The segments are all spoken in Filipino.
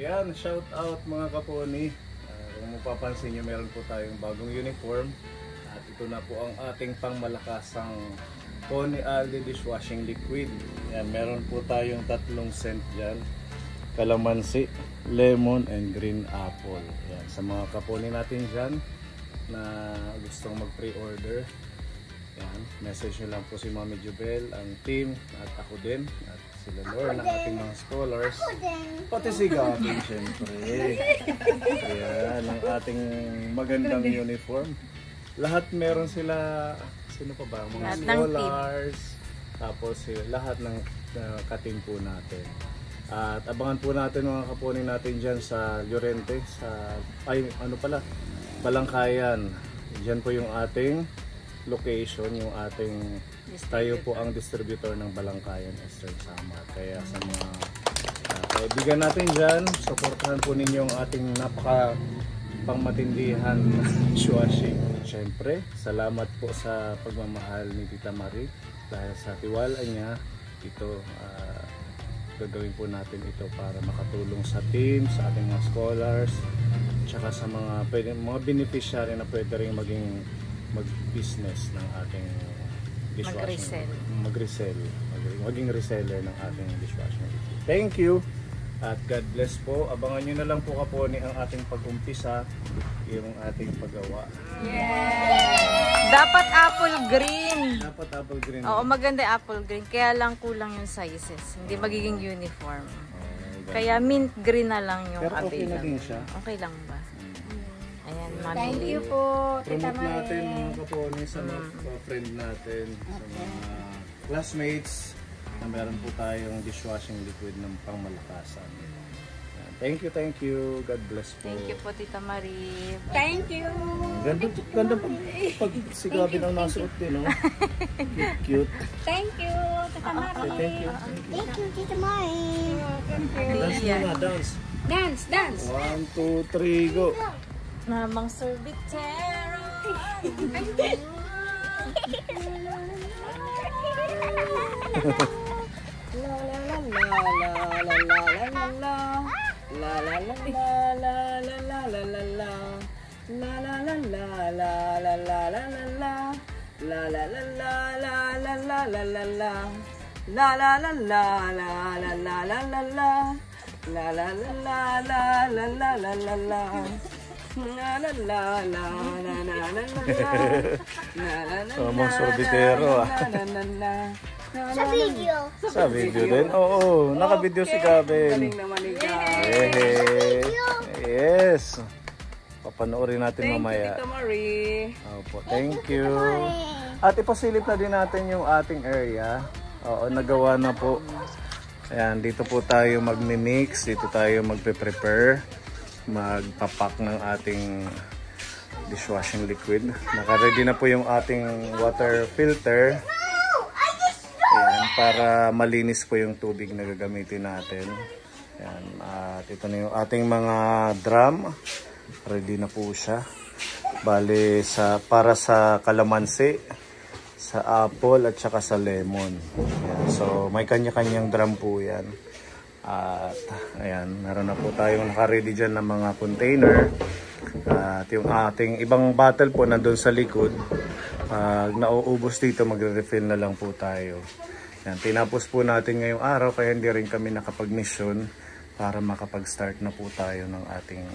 Yan, shout out mga kaponi. Kung mapapansin nyo, meron po tayong bagong uniform. At ito na po ang ating pangmalakasang Pony Aldi dishwashing liquid. Yan, meron po tayong tatlong scent dyan. Kalamansi, lemon, and green apple. Yan, sa mga kaponi natin dyan na gustong mag-pre-order, yan, message nyo lang po si Mami Jubel, ang team, at ako din, at sila Lord, ng ating mga scholars, pati si Gavin syempre. Yan, ang ating magandang uniform. Lahat meron sila, sino pa ba? Mga scholars, tapos lahat ng ka-team po natin. At abangan po natin mga kaponi natin dyan sa Llorente, sa, Balangkayan. Dyan po yung ating location, yung ating, tayo po ang distributor ng Balangkayan Eastern Samar. Kaya sa mga kaibigan natin dyan, supportahan po ninyo ang ating napaka pangmatindihan dishwashing. Siyempre, salamat po sa pagmamahal ni Tita Marie dahil sa tiwala niya. Ito, gagawin po natin ito para makatulong sa team, sa ating mga scholars, tsaka sa mga beneficiary na pwede rin mag-business ng ating dishwashing. Mag-resell. Maging reseller ng ating dishwashing. Thank you at God bless po. Abangan nyo na lang po kaponi ang ating pag-umpisa, yung ating paggawa. Yeah! Dapat apple green. Dapat apple green. Oo, maganda apple green. Kaya lang kulang yung sizes. Hindi magiging uniform. Kaya mint green na lang yung pero okay na din siya. Okay lang ba? Ayan, Mami. Thank you po, Tita Promote natin mga kaponi sa mga friend natin, sa mga classmates na meron po tayong dishwashing liquid ng pangmalakasan. Thank you. God bless po. Thank you po, Tita Marie. Thank you. Ganda pag si Gavin ang nasuot din, no? Cute. Thank you, Tita Marie. Thank you. Thank you, Tita Marie. Dance muna, dance. Dance. 1, 2, 3, go. Namang sorbitero. Namang sorbitero, Sa video. Sa video din? Oo, naka-video si Gavin. Galing naman ni Gavin. Yes. Papanoorin natin mamaya. Thank you, Tita Marie. Opo, thank you. At ipasilip na din natin yung ating area. Oo, nagawa na po. Ayan, dito po tayo magmi-mix. Dito tayo magpe-prepare. Magpapak ng ating dishwashing liquid. Naka-ready na po yung ating water filter. Ayan, para malinis po yung tubig na gagamitin natin. Ayan, at ito na yung ating mga drum. Ready na po siya. Bale, para sa kalamansi, sa apple at saka sa lemon. Ayan, so may kanya-kanyang drum po yan. At ayan, meron na po tayong naka-ready dyan ng mga container. At yung ating ibang bottle po nandun sa likod. Pag nauubos dito, magre-refill na lang po tayo. Yan, tinapos po natin ngayong araw kaya hindi rin kami nakapag-mission para makapag-start na po tayo ng ating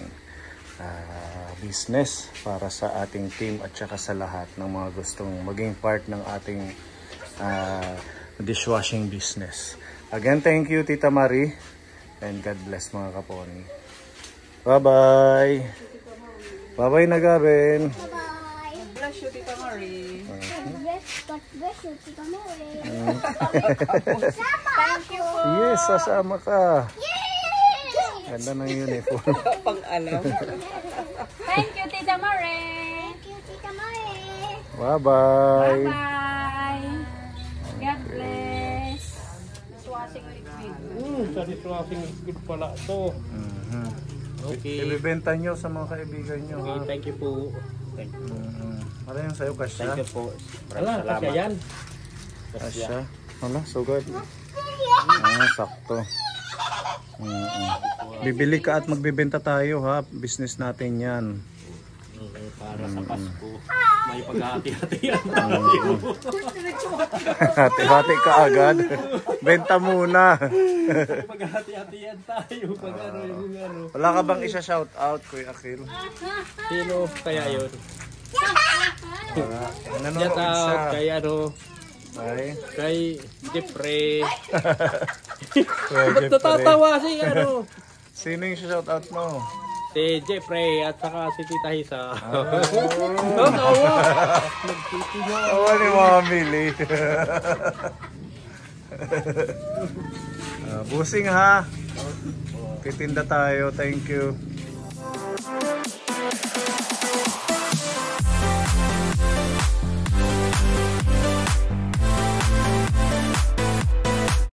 business para sa ating team at saka sa lahat ng mga gustong maging part ng ating dishwashing business. Again, thank you Tita Marie and God bless mga kaponi. Bye-bye! Bye-bye na Gavin! Bless you, Tita Marie. God bless you, Tita Marie. Thank you po. Yes, sasama ka. Yay! Ganda ng uniform. Pang-alam. Thank you, Tita Marie. Thank you, Tita Marie. Bye-bye! Bye-bye. God bless. Dishwashing liquid. Sa dishwashing liquid pala ito. Okay. Ibibenta nyo sa mga kaibigan nyo. Okay, Ha? thank you po. Thank you. Ano yung sa'yo, kasya? Thank you po. Wala, kasya yan. Kasya? Wala, so good. Sakto. Bibili ka at magbebenta tayo ha. Business natin yan. Okay, para sa Pasko. May paghati-hatian tayo. Hati-hati ka agad. Benta muna. May paghati-hatian tayo. Pag ano yung ano. Wala ka bang isa shout out, Kuya Akil? Sino kaya yun? Nanonood Shout out siya. kay ano. Kay Jeffrey. Ba't natatawa si ano? Sino yung shout out mo? Si Jeffrey at saka si Tita Hisa. Tawa ni Mami Lee. Busing ha. Titinda tayo. Thank you.